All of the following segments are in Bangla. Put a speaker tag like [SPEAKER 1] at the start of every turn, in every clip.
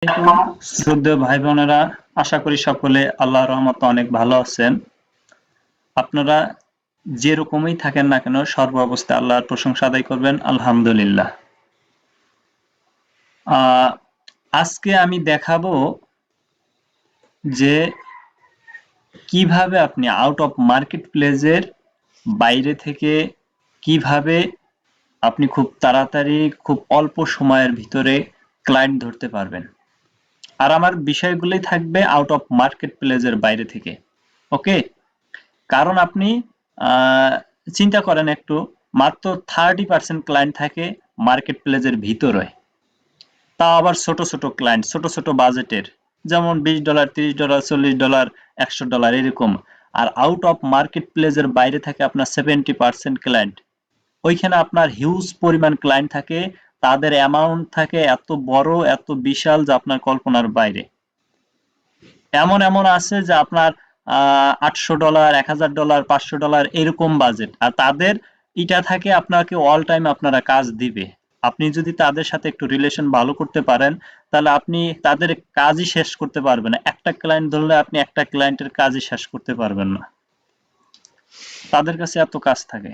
[SPEAKER 1] শ্রদ্ধেয় ভাই বোনেরা, আশা করি সকলে আল্লাহর রহমতে অনেক ভালো আছেন। আপনারা যেরকমই থাকেন না কেন সর্ব অবস্থায় আল্লাহর প্রশংসা আদায় করবেন, আলহামদুলিল্লাহ। আজকে আমি দেখাবো যে কিভাবে আপনি আউট অফ মার্কেট প্লেসের বাইরে থেকে কিভাবে আপনি খুব তাড়াতাড়ি খুব অল্প সময়ের ভিতরে ক্লায়েন্ট ধরতে পারবেন। আর আমার বিষয়গুলোই থাকবে আউট অফ মার্কেট প্লেসের বাইরে থেকে। ওকে, কারণ আপনি চিন্তা করেন একটু, মাত্র 30% ক্লায়েন্ট থাকে মার্কেট প্লেসের ভিতরে, তাও আবার ছোট ছোট ক্লায়েন্ট, ছোট ছোট বাজেটের, যেমন $20, $30, $40, $100 এরকম। আর আউট অফ মার্কেট প্লেসের বাইরে থাকে আপনার 70% ক্লায়েন্ট। ওইখানে আপনার হিউজ পরিমাণ ক্লায়েন্ট থাকে, তাদের অ্যামাউন্ট থাকে এত বড়, এত বিশাল যে আপনার কল্পনার বাইরে। এমন এমন আছে যে আপনার $800, $1000, $500 এরকম বাজেট, আর তাদের এটা থাকে আপনাকে অল টাইম আপনারা কাজ দিবে। আপনি যদি তাদের সাথে একটু রিলেশন ভালো করতে পারেন, তাহলে আপনি তাদের কাজই শেষ করতে পারবেন না। একটা ক্লায়েন্ট ধরলে আপনি একটা ক্লায়েন্টের কাজই শেষ করতে পারবেন না, তাদের কাছে এত কাজ থাকে।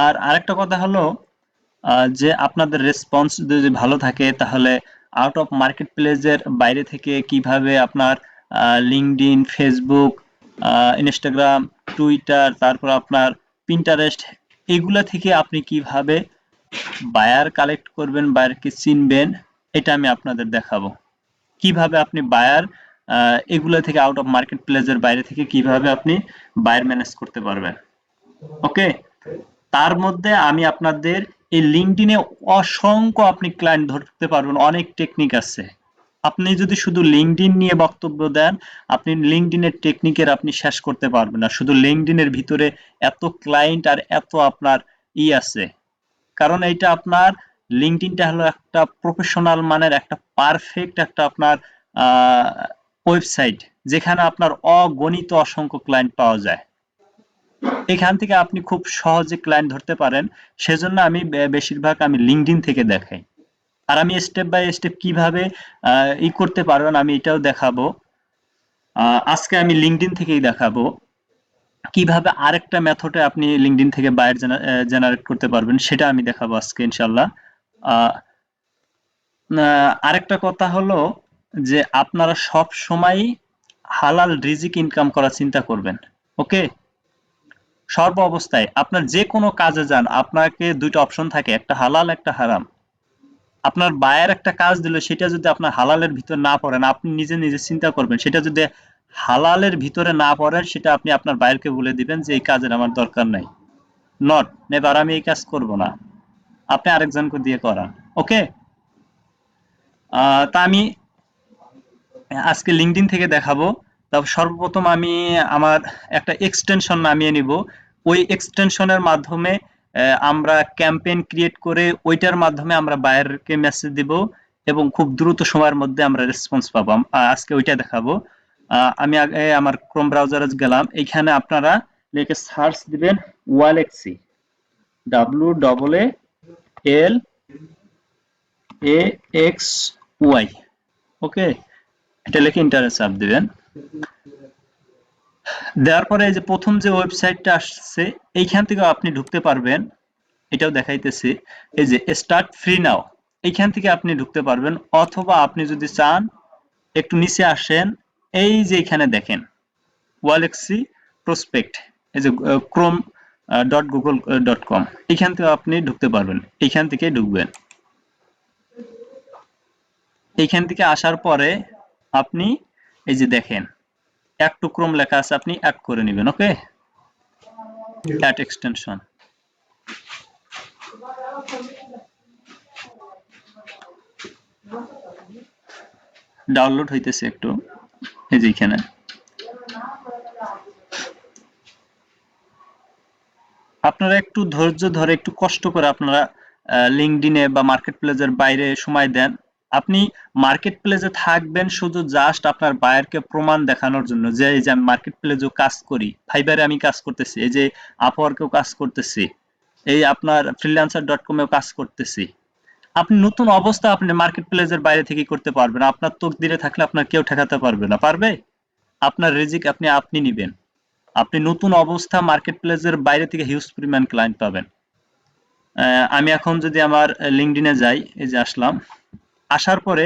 [SPEAKER 1] আর আরেকটা কথা হলো যে আপনাদের রেসপন্স যদি ভালো থাকে, তাহলে আউট অফ মার্কেট প্লেসের বাইরে থেকে কিভাবে আপনার লিঙ্কডইন, ফেসবুক, ইনস্টাগ্রাম, টুইটার, তারপর আপনার পিন্টারেস্ট, এগুলা থেকে আপনি কিভাবে বায়ার কালেক্ট করবেন, বায়ারকে চিনবেন, এটা আমি আপনাদের দেখাবো। কিভাবে আপনি বায়ার এগুলা থেকে আউট অফ মার্কেট প্লেসের বাইরে থেকে কিভাবে আপনি বায়ার ম্যানেজ করতে পারবেন। ওকে, তার মধ্যে আমি আপনাদের এই লিঙ্কডইনে অসংখ্য আপনি ক্লায়েন্ট ধরতে পারবেন, অনেক টেকনিক আছে। আপনি যদি শুধু লিঙ্কডইন নিয়ে বক্তব্য দেন, আপনি লিঙ্কডইনের টেকনিকের আপনি শেষ করতে পারবেন না। শুধু লিঙ্কডইনের ভিতরে এত ক্লায়েন্ট আর এত আপনার আছে, কারণ এইটা আপনার লিঙ্কডইনটা হলো একটা প্রফেশনাল মানের একটা পারফেক্ট একটা আপনার ওয়েবসাইট, যেখানে আপনার অগণিত অসংখ্য ক্লায়েন্ট পাওয়া যায়। এখান থেকে আপনি খুব সহজে ক্লায়েন্ট ধরতে পারেন। সেজন্য আমি বেশিরভাগ আমি লিঙ্কডইন থেকে দেখাই। আর আমি স্টেপ বাই স্টেপ কিভাবে করতে পারবেন আমি এটাও দেখাবো। আজকে আমি লিঙ্কডইন থেকেই দেখাবো কিভাবে আরেকটা মেথডে আপনি লিঙ্কডইন থেকে বায়ার জেনারেট করতে পারবেন, সেটা আমি দেখাবো আজকে ইনশাল্লাহ। আরেকটা কথা হলো যে আপনারা সব সময় হালাল রিজিক ইনকাম করার চিন্তা করবেন। ওকে, সর্ব অবস্থায় আপনার যে কোনো কাজে যান, আপনাকে দুইটা অপশন থাকে, একটা হালাল, একটা হারাম। আপনার বায়ার একটা কাজ দিল, সেটা যদি আপনার হালালের ভিতর না পড়েন, আপনি নিজে নিজে চিন্তা করবেন, সেটা যদি হালালের ভিতরে না পড়েন, সেটা আপনি আপনার বায়ারকে বলে দিবেন যে এই কাজের আমার দরকার নাই, নট নেভার, আমি এই কাজ করব না, আপনি আরেকজনকে দিয়ে করান। ওকে, তা আমি আজকে লিঙ্কডইন থেকে দেখাবো। তবে সর্বপ্রথম আমি আমার একটা এক্সটেনশন নামিয়ে নিব। ওই এক্সটেনশনের মাধ্যমে আমরা ক্যাম্পেইন ক্রিয়েট করে ওইটার মাধ্যমে আমরা বায়ারকে মেসেজ দিব এবং খুব দ্রুত সময়ের মধ্যে আমরা রেসপন্স পাবো। আজকে ওইটা দেখাবো। আমি আগে আমার ক্রোম ব্রাউজারে গেলাম, এইখানে আপনারা লিখে সার্চ দিবেন ওয়ালেক্সি, WALAXY। ওকে, এটা লিখে ইন্টারে চাপ দিবেন। দেওয়ার পরে এই যে প্রথম যে ওয়েবসাইটটা আসছে, এইখান থেকে আপনি ঢুকতে পারবেন। এটাও দেখাইতেছি, এই যে স্টার্ট ফ্রি নাও, এইখান থেকে আপনি ঢুকতে পারবেন। অথবা আপনি যদি চান একটু নিচে আসেন, এই যে এখানে দেখেন ওয়ালেক্সি প্রসপেক্ট, এই যে chrome.google.com, এইখান থেকে আপনি ঢুকতে পারবেন। এইখান থেকে ঢুকবেন। এইখান থেকে আসার পরে আপনি এই যে দেখেন অ্যাড টু ক্রোম লেখা আছে, আপনি অ্যাড করে নেবেন। ওকে, অ্যাড এক্সটেনশন। ডাউনলোড হইতেছে একটু, এই যে এখানে আপনারা একটু ধৈর্য ধরে একটু কষ্ট করে আপনারা লিঙ্কডইনে বা মার্কেট প্লেসের বাইরে সময় দেন। আপনি মার্কেট প্লেসে থাকবেন শুধু জাস্ট আপনার বায়ারকে প্রমাণ দেখানোর জন্য যে এই যে আমি মার্কেট প্লেসেও কাজ করি, ফাইবারে আমি কাজ করতেছি, এই যে আপওয়ার্কেও কাজ করতেছি, এই আপনার freelancer.com এও কাজ করতেছি। আপনি নতুন অবস্থা আপনি মার্কেট প্লেসের বাইরে থেকে করতে পারবেন। আপনার তকদিরে থাকলে আপনার কেউ ঠেকাতে পারবে না। পারবে? আপনার রিজিক আপনি আপনি নিবেন। আপনি নতুন অবস্থা মার্কেট প্লেসের বাইরে থেকে হিউজ পরিমাণ ক্লায়েন্ট পাবেন। আমি এখন যদি আমার লিঙ্কডইনে যাই, এই যে আসলাম। আসার পরে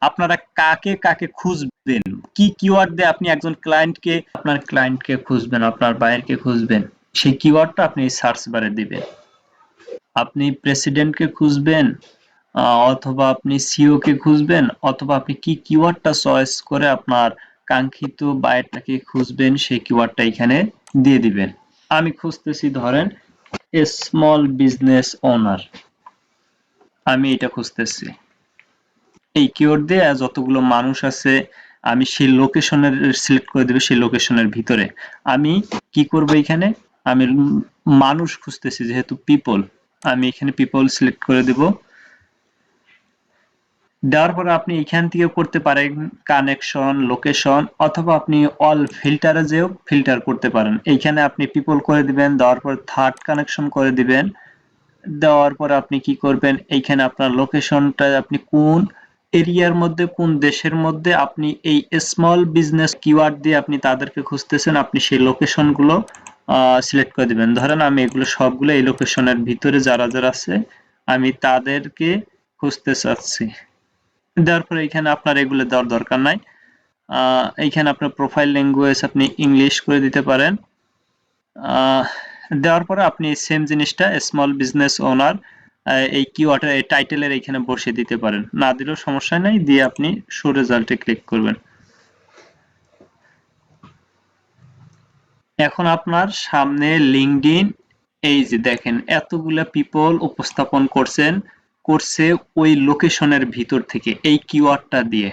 [SPEAKER 1] আপনারা কাকে কাকে খুঁজবেন, কি কিওয়ার্ড দিয়ে আপনি একজন ক্লায়েন্টকে, আপনার ক্লায়েন্টকে খুঁজবেন, আপনার বায়ারকে খুঁজবেন, সেই কিওয়ার্ডটা আপনি সার্চ বারে দিবেন। আপনি প্রেসিডেন্টকে খুঁজবেন, অথবা আপনি সিও কে খুঁজবেন, অথবা আপনি কি কিওয়ার্ডটা চয়েস করে আপনার কাঙ্ক্ষিত বায়ারটাকে খুঁজবেন সেই কিওয়ার্ডটা এখানে দিয়ে দিবেন। আমি খুঁজতেছি ধরেন স্মল বিজনেস ওনার, আমি এটা খুঁজতেছি। এই কিওয়ার্ড দিয়ে যতগুলো মানুষ আছে আমি সেই লোকেশনের সিলেক্ট করে দেব। সেই লোকেশনের ভিতরে আমি কি করব, এখানে আমি মানুষ খুঁজতেছি যেহেতু পিপল, আমি এখানে পিপল সিলেক্ট করে দেব। দেওয়ার পরে আপনি এখান থেকে করতে পারেন কানেকশন, লোকেশন, অথবা আপনি অল ফিল্টারে যেও ফিল্টার করতে পারেন। এইখানে আপনি পিপল করে দিবেন, দেওয়ার পর থার্ড কানেকশন করে দিবেন। দেওয়ার পর আপনি কি করবেন, এইখানে আপনার লোকেশনটা আপনি কোন এরিয়ার মধ্যে, কোন দেশের মধ্যে আপনি এই স্মল বিজনেস কিওয়ার্ড দিয়ে আপনি তাদেরকে খুঁজতেছেন, আপনি সেই লোকেশনগুলো সিলেক্ট করে দিবেন। ধরেন আমি এগুলো সবগুলো এই লোকেশনের ভিতরে যারা যারা আছে আমি তাদেরকে খুঁজতে চাচ্ছি। দেওয়ার পরে এখানে আপনার এগুলো দেওয়ার দরকার নাই। এইখানে আপনার প্রোফাইল ল্যাঙ্গুয়েজ আপনি ইংলিশ করে দিতে পারেন। দেওয়ার পরে আপনি সেম জিনিসটা স্মল বিজনেস ওনার এই কিওয়ার্ডের এই টাইটেলের এখানে বসিয়ে দিতে পারেন, না দিলেও সমস্যা নাই, দিয়ে আপনি শো রেজাল্টে ক্লিক করবেন। এখন আপনার সামনে লিঙ্কডইন, এই যে দেখেন এতগুলা পিপল উপস্থাপন করছে ওই লোকেশনের ভিতর থেকে এই কিওয়ার্ডটা দিয়ে।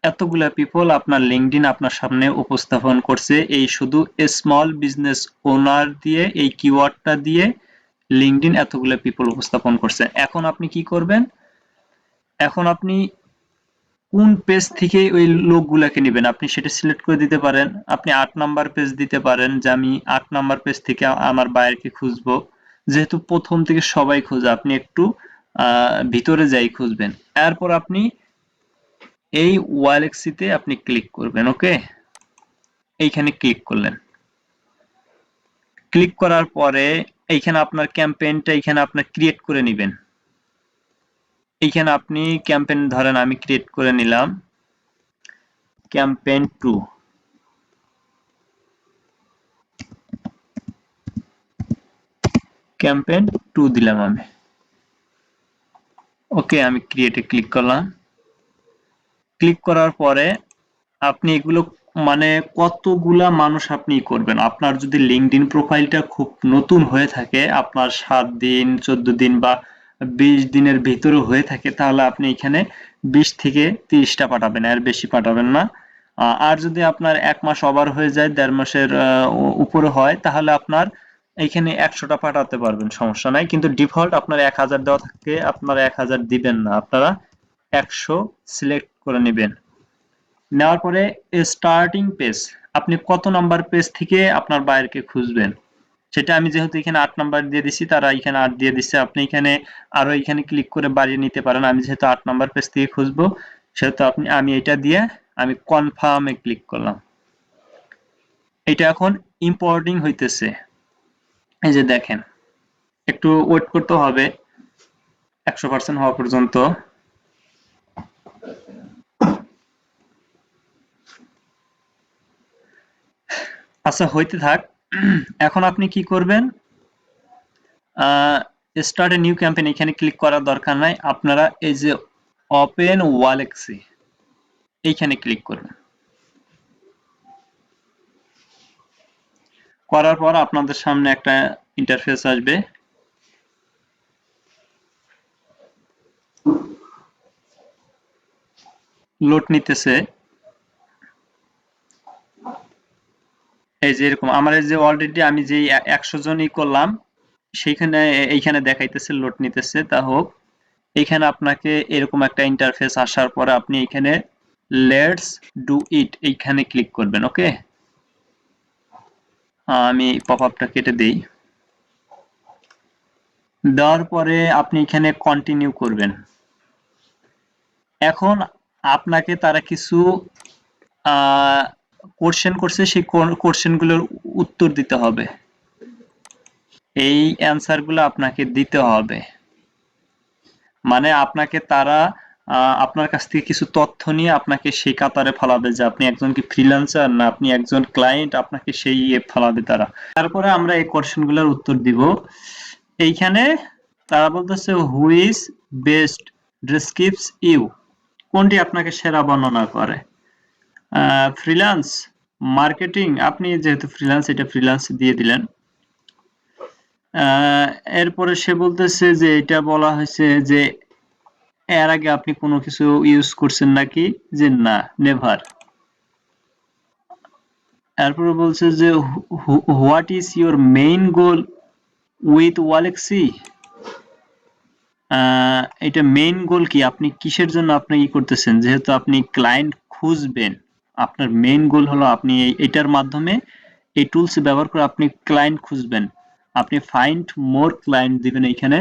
[SPEAKER 1] এতগুলা পিপল আপনার লিঙ্কডইন আপনার সামনে উপস্থাপন করছে এই শুধু স্মল বিজনেস ওনার দিয়ে, এই কিওয়ার্ডটা দিয়ে লিঙ্কডইন এতগুলা পিপল উপস্থাপন করছে। এখন আপনি কি করবেন, এখন আপনি কোন পেজ থেকে ওই লোকগুলাকে নেবেন আপনি সেটা সিলেক্ট করে দিতে পারেন। আপনি ৮ নাম্বার পেজ দিতে পারেন যে আমি ৮ নাম্বার পেজ থেকে আমার বায়ারকে খুঁজবো। যেহেতু প্রথম থেকে সবাই খুঁজে, আপনি একটু ভিতরে যাই খুঁজবেন। এরপর আপনি এই ওয়ালেক্সিতে আপনি ক্লিক করবেন। ওকে, এইখানে ক্লিক করলেন। ক্লিক করার পরে এইখানে আপনার ক্যাম্পেইনটা এখানে আপনার ক্রিয়েট করে নেবেন। এইখানে আপনি ক্যাম্পেইন ধরেন আমি ক্রিয়েট করে নিলাম ক্যাম্পেইন 2। ক্যাম্পেইন 2 দিলাম আমি। ওকে, আমি ক্রিয়েটে ক্লিক করলাম। ক্লিক করার পরে আপনি এগুলো মানে কতগুলা মানুষ আপনি করবেন। আপনার যদি লিঙ্কডইন প্রোফাইলটা খুব নতুন হয়ে থাকে, আপনার 7 দিন 14 দিন বা 20 দিনের ভিতরে হয়ে থাকে, তাহলে আপনি এখানে 20 থেকে 30টা পাঠাবেন, এর বেশি পাঠাবেন না। আর যদি আপনার 1 মাস ওভার হয়ে যায়, 1.5 মাসের উপরে হয়, তাহলে আপনার এইখানে 100টা পাঠাতে পারবেন, সমস্যা নাই। কিন্তু ডিফল্ট আপনার 1000 দেওয়া থাকে, আপনারা 1000 দিবেন না, আপনারা 100 সিলেক্ট করে নেবেন। নেওয়ার পরে স্টার্টিং পেজ, আপনি কত নাম্বার পেজ থেকে আপনার বায়ারকে খুঁজবেন সেটা আমি যেহেতু এখানে 8 নাম্বার দিয়ে দিছি, তারা এখানে 8 দিয়ে দিচ্ছে। আপনি এখানে আরো এখানে ক্লিক করে বাড়িয়ে নিতে পারেন। আমি যেহেতু 8 নাম্বার পেজ থেকে খুঁজবো সেহেতু আমি এটা দিয়ে আমি কনফার্মে ক্লিক করলাম। এটা এখন ইম্পোর্টিং হইতেছে, এই যে দেখেন। একটু ওয়েট করতে হবে 100% হওয়া পর্যন্ত। আচ্ছা, হইতে থাক। এখন আপনি কি করবেন, স্টার্ট এ নিউ ক্যাম্পেইন এখানে ক্লিক করার দরকার নাই, আপনারা এই যে ওপেন ওয়ালেক্সি এইখানে ক্লিক করবেন। করার পর আপনাদের সামনে একটা ইন্টারফেস আসবে। লোড নিতেছে। এই যে এরকম আমার এই যে অলরেডি আমি যে 100 জনই করলাম সেইখানে এইখানে দেখাইতেছে লোড নিতেছে। তা হোক, এইখানে আপনাকে এরকম একটা ইন্টারফেস আসার পরে আপনি এখানে লেটস ডু ইট এইখানে ক্লিক করবেন। ওকে, আমি পপ আপটা কেটে দেই। দেওয়ার পরে আপনি এখানে কন্টিনিউ করবেন। এখন আপনাকে তারা কিছু কোশ্চেন করছে, সেই কোশ্চেনগুলোর উত্তর দিতে হবে। এই অ্যান্সারগুলো আপনাকে দিতে হবে। মানে আপনাকে তারা আপনার কাছ থেকে কিছু তথ্য নিয়ে আপনাকে সেই কাতারে ফেলাবে যে আপনি একজন কি ফ্রিল্যান্সার না আপনি একজন ক্লায়েন্ট, আপনাকে সেই ফেলাবে তারা। তারপরে আমরা এই কোশ্চেনগুলোর উত্তর দিব। এইখানে তারা বলতেছে হু ইজ বেস্ট ডেসক্রিপস ইউ, কোনটি আপনাকে সেরা বর্ণনা করে? ফ্রিল্যান্স, মার্কেটিং, আপনি যেহেতু ফ্রিল্যান্স এটা ফ্রিল্যান্স দিয়ে দিলেন। এরপরে সে বলতেছে যে এটা বলা হয়েছে যে এর আগে আপনি কোনো কিছু ইউজ করছেন নাকি, যে না, নেভার। এরপরে বলছে যে what is your main goal with ওয়ালেক্সি, এটা মেইন গোল কি, আপনি কিসের জন্য আপনি ই করতেছেন, যেহেতু আপনি ক্লায়েন্ট খুঁজবেন, আপনার মেইন গোল হলো আপনি এটার মাধ্যমে এই টুলস ব্যবহার করে আপনি ক্লায়েন্ট খুঁজবেন, আপনি ফাইন্ড মোর ক্লায়েন্ট দিবেন এইখানে।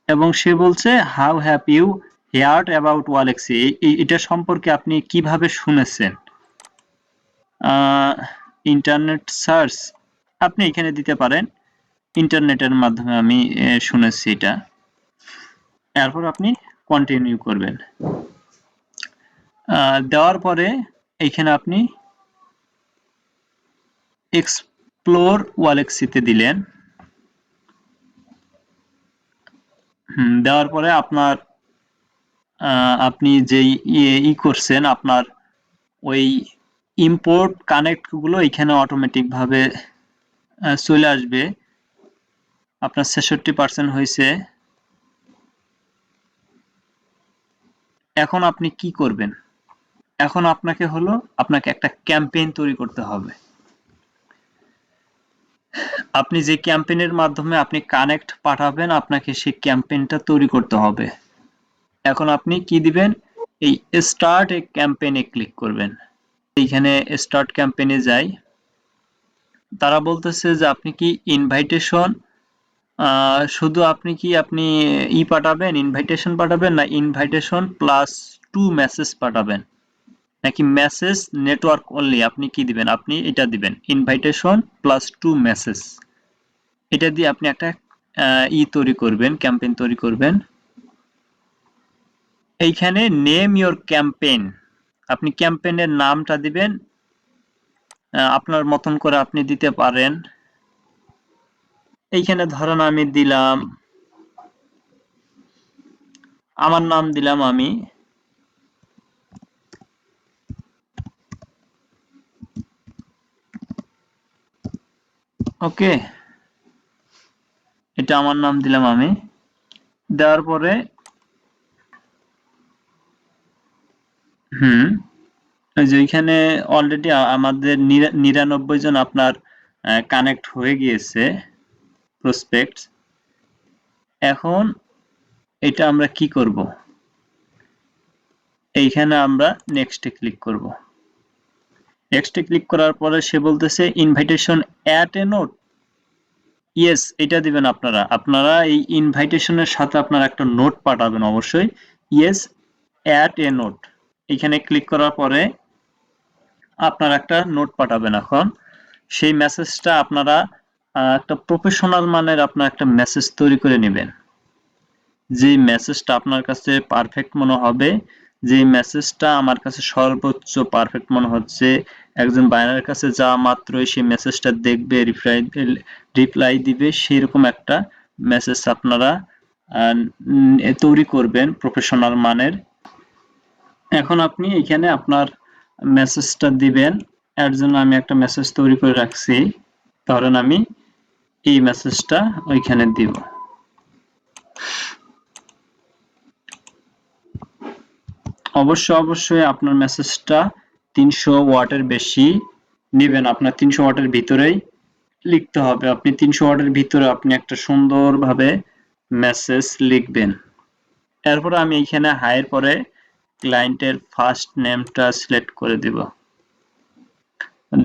[SPEAKER 1] এবং সে বলছে how have you heard about ওয়ালেক্সি, এটা সম্পর্কে আপনি কিভাবে শুনেছেন? ইন্টারনেট সার্চ, আপনি এখানে দিতে পারেন ইন্টারনেটের মাধ্যমে আমি শুনেছি এটা। এরপর আপনি কন্টিনিউ করবেন। দেওয়ার পরে এইখানে আপনি এক্সপ্লোর ওয়ালেক্সিতে দিলেন। দেওয়ার পরে আপনার আপনি যেই ই করছেন আপনার ওই ইম্পোর্ট কানেক্ট গুলো এখানে অটোমেটিক ভাবে চলে আসবে। আপনার 66% হয়েছে। এখন আপনি কি করবেন? এখন আপনাকে একটা ক্যাম্পেইন তৈরি করতে হবে। আপনি যে ক্যাম্পেইনের মাধ্যমে আপনি কানেক্ট পাঠাবেন, আপনাকে সেই ক্যাম্পেইনটা তৈরি করতে হবে। এখন আপনি কি দিবেন? এই স্টার্ট এ ক্যাম্পেইনে ক্লিক করবেন। এইখানে স্টার্ট ক্যাম্পেইনে যাই। তারা বলতেছে যে আপনি কি ইনভাইটেশন, শুধু আপনি পাঠাবেন, ইনভাইটেশন পাঠাবেন, না ইনভাইটেশন প্লাস 2 মেসেজ পাঠাবেন, নাকি মেসেজ নেটওয়ার্ক অনলি, আপনি কি দিবেন? আপনি এটা দিবেন ইনভাইটেশন প্লাস 2 মেসেজ। এটা দিয়ে আপনি একটা তৈরি করবেন, ক্যাম্পেইন তৈরি করবেন। এইখানে নেম ইওর ক্যাম্পেইন, আপনি ক্যাম্পেইনের নামটা দিবেন, আপনার মতন করে আপনি দিতে পারেন। এইখানে ধরেন আমি দিলাম, আমার নাম দিলাম আমি, ওকে, এটা আমার নাম দিলাম আমি। দেওয়ার পরে যে এখানে অলরেডি আমাদের 99 জন আপনার কানেক্ট হয়ে গিয়েছে প্রসপেক্ট। এখন এটা আমরা কি করব? এইখানে আমরা নেক্সটে ক্লিক করব। নেক্সটে ক্লিক করার পরে সে বলতেছে invitation at a note, yes এটা দিবেন। আপনারা এই ইনভাইটেশনের সাথে আপনারা একটা নোট পাঠাবেন অবশ্যই, ইয়েস অ্যাট এ নোট। এখানে ক্লিক করার পরে আপনারা একটা নোট পাঠাবেন। এখন সেই মেসেজটা আপনারা একটা প্রফেশনাল মানের আপনার একটা মেসেজ তৈরি করে নেবেন। যে মেসেজটা আপনার কাছে পারফেক্ট মনে হবে, যে মেসেজটা আমার কাছে সর্বোচ্চ পারফেক্ট মনে হচ্ছে, একজন বায়ারের কাছে যাওয়া মাত্রই সেই মেসেজটা দেখবে, রিপ্লাই দিবে, সেরকম একটা মেসেজ আপনারা তৈরি করবেন প্রফেশনাল মানের। এখন আপনি এখানে আপনার মেসেজটা দিবেন। এর জন্য আমি একটা মেসেজ তৈরি করে রাখছি, ধরেন আমি এই মেসেজটা ওইখানে দিব। অবশ্যই আপনার মেসেজটা 300 ওয়াটের বেশি নেবেন, আপনার 300 ওয়াটের ভিতরেই লিখতে হবে। আপনি 300 ওয়াটের ভিতরে আপনি একটা সুন্দরভাবে মেসেজ লিখবেন। এরপরে আমি এইখানে হাইয়ের পরে ক্লায়েন্টের ফার্স্ট নেমটা সিলেক্ট করে দিব।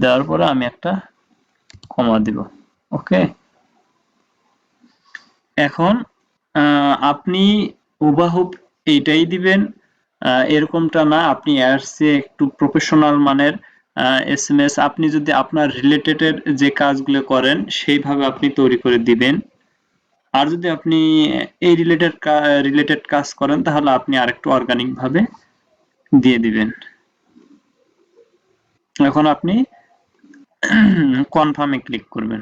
[SPEAKER 1] দেওয়ার পরে আমি একটা কমা দিব, ওকে। এখন আপনি হুবাহুব এইটাই দিবেন এরকমটা না, আপনি এর চেয়ে একটু প্রফেশনাল মানের এসএমএস আপনি যদি আপনার রিলেটেড যে কাজগুলো করেন সেইভাবে আপনি তৈরি করে দিবেন। আর যদি আপনি এই রিলেটেড কাজ করেন তাহলে আপনি আরেকটু অর্গানিক ভাবে দিয়ে দিবেন। এখন আপনি কনফার্মে ক্লিক করবেন।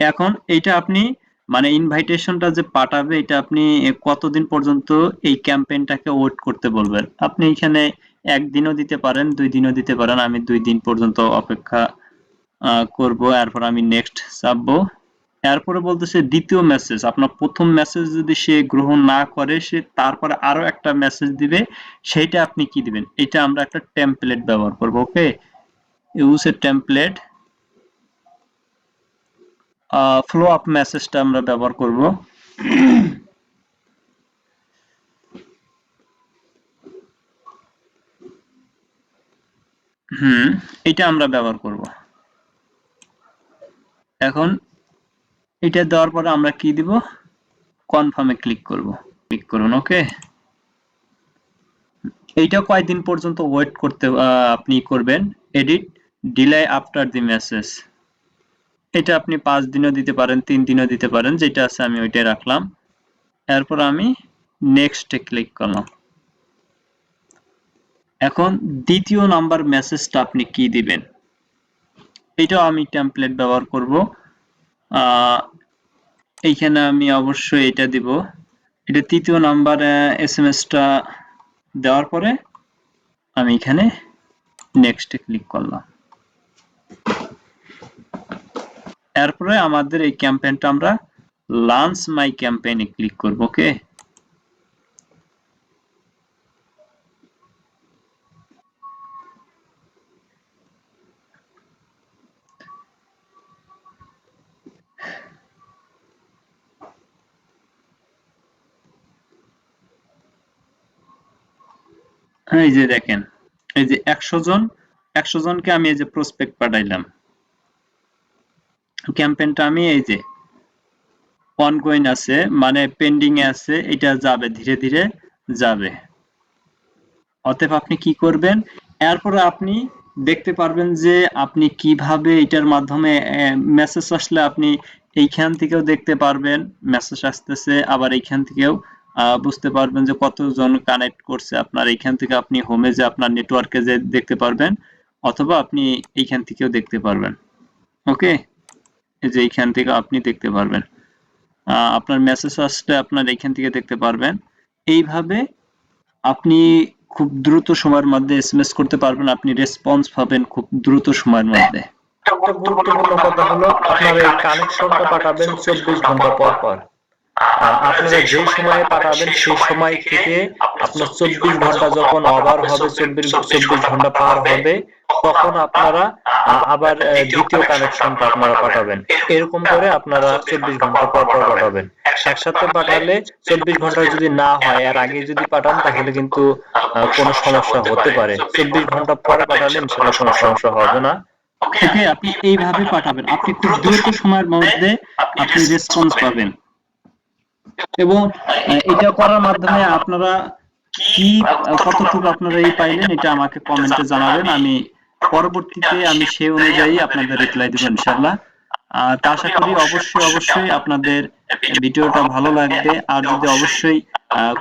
[SPEAKER 1] এখন এইটা আপনি মানে ইনভাইটেশনটা যে পাঠাবে এটা আপনি কতদিন পর্যন্ত এই ক্যাম্পেইনটাকে ওয়েট করতে বলবেন। আপনি এখানে একদিনও দিতে পারেন, 2 দিনও দিতে পারেন। আমি 2 দিন পর্যন্ত অপেক্ষা করব, এরপর আমি নেক্সট চাপবো। এরপরে বলতেছে দ্বিতীয় মেসেজ, আপনার প্রথম মেসেজ যদি সে গ্রহণ না করে সে তারপরে আরো একটা মেসেজ দিবে, সেইটা আপনি কি দিবেন, এটা আমরা একটা টেমপ্লেট ব্যবহার করব। Okay, use a template, follow up মেসেজটা আমরা ব্যবহার করব। এটা আমরা ব্যবহার করব। এখন এটা দেওয়ার পরে আমরা কি দিব, কনফার্মে ক্লিক করব। ক্লিক করুন। ওকে, এইটা কয়দিন পর্যন্ত ওয়েট করতে আপনি করবেন, edit delay after the message. এটা আপনি 5 দিনও দিতে পারেন, 3 দিনও দিতে পারেন, যেটা আছে আমি ওইটাই রাখলাম। এরপর আমি নেক্সটে ক্লিক করলাম। এখন দ্বিতীয় নাম্বার মেসেজটা আপনি কি দিবেন, এটাও আমি টেমপ্লেট ব্যবহার করব। এইখানে আমি অবশ্যই এটা দিব। এটা তৃতীয় নাম্বার এসএমএসটা দেওয়ার পরে আমি এখানে নেক্সটে ক্লিক করলাম। এরপরে আমাদের এই ক্যাম্পেইনটা আমরা লঞ্চ মাই ক্যাম্পেইনে ক্লিক করব। ওকে, এই যে দেখেন, এই যে 100 জনকে আমি এই যে প্রসপেক্ট পাঠাইলাম। ক্যাম্পেইনটা আমি এই যে অনগোয়িং আছে, মানে পেন্ডিং এ আছে, এটা যাবে, ধীরে ধীরে যাবে। অতএব আপনি কি করবেন, এরপরে আপনি দেখতে পারবেন যে আপনি কিভাবে এটার মাধ্যমে মেসেজ আসলে আপনি এইখান থেকেও দেখতে পারবেন মেসেজ আসতেছে, আবার এইখান থেকেও বুঝতে পারবেন যে কতজন কানেক্ট করছে। আপনার এইখান থেকে আপনি হোমে যে আপনার নেটওয়ার্কে যে দেখতে পারবেন, অথবা আপনি এইখান থেকেও দেখতে পারবেন। ওকে, এই যে এইখান থেকে আপনি দেখতে পারবেন, আপনার মেসেজ আসলে আপনার এইখান থেকে দেখতে পারবেন। এইভাবে আপনি খুব দ্রুত সময়ের মধ্যে এসএমএস করতে পারবেন, আপনি রেসপন্স পাবেন খুব দ্রুত সময়ের মধ্যে।
[SPEAKER 2] একটা গুরুত্বপূর্ণ কথা হলো আপনার এই কানেকশনটা পাঠাবেন 24 ঘন্টা পর পর। আপনারা যে সময়ে পাঠাবেন সেই সময় থেকে আপনার 24 ঘন্টা যখন ওভার হবে, 24 ঘন্টা পার হবে, তখন আপনারা আবার দ্বিতীয় কানেকশনটা আপনারা পাঠাবেন। এরকম করে আপনারা 24 ঘন্টা পর পর পাঠাবেন। একসাথে পাঠালে 24 ঘন্টা যদি না হয়, আর আগে যদি পাঠান তাহলে কিন্তু কোনো সমস্যা হতে পারে। 24 ঘন্টা পরে পাঠালে ইনশাআল্লাহ কোনো সমস্যা হবে না।
[SPEAKER 1] ওকে, আপনি এইভাবে পাঠাবেন, আপনি খুব দ্রুত সময়ের মধ্যে আপনি রেসপন্স পাবেন। এবং এটা করার মাধ্যমে আপনারা কি কতটুকু আপনারা এই পাইলেন এটা আমাকে কমেন্টে জানাবেন, আমি পরবর্তীতে আমি সেই অনুযায়ী আপনাদের রিপ্লাই দেব ইনশাআল্লাহ। তা আশা করি অবশ্যই আপনাদের ভিডিওটা ভালো লাগবে। আর যদি অবশ্যই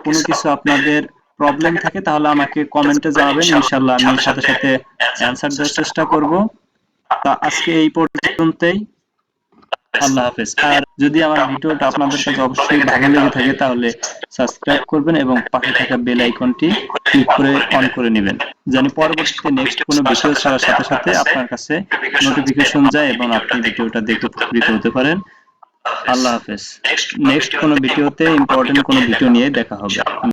[SPEAKER 1] কোনো কিছু আপনাদের প্রবলেম থাকে তাহলে আমাকে কমেন্টে জানাবেন, ইনশাআল্লাহ আমি সাথে সাথে অ্যানসার দেওয়ার চেষ্টা করব। তা আজকে এই পর্যন্তই, আল্লাহ হাফেজ। আর যদি আমার ভিডিওটা আপনাদের কাছে অবশ্যই ভালো লেগে থাকে তাহলে সাবস্ক্রাইব করবেন এবং পাশে থাকা বেল আইকনটি ক্লিক করে অন করে নেবেন, যেন পরবর্তীতে নেক্সট কোনো ভিডিও ছাড়ার সাথে সাথে আপনার কাছে নোটিফিকেশন যায় এবং আপনি ভিডিওটা দেখে উপকৃত হতে পারেন। আল্লাহ হাফেজ। নেক্সট কোনো ভিডিওতে ইম্পর্টেন্ট কোনো ভিডিও নিয়ে দেখা হবে।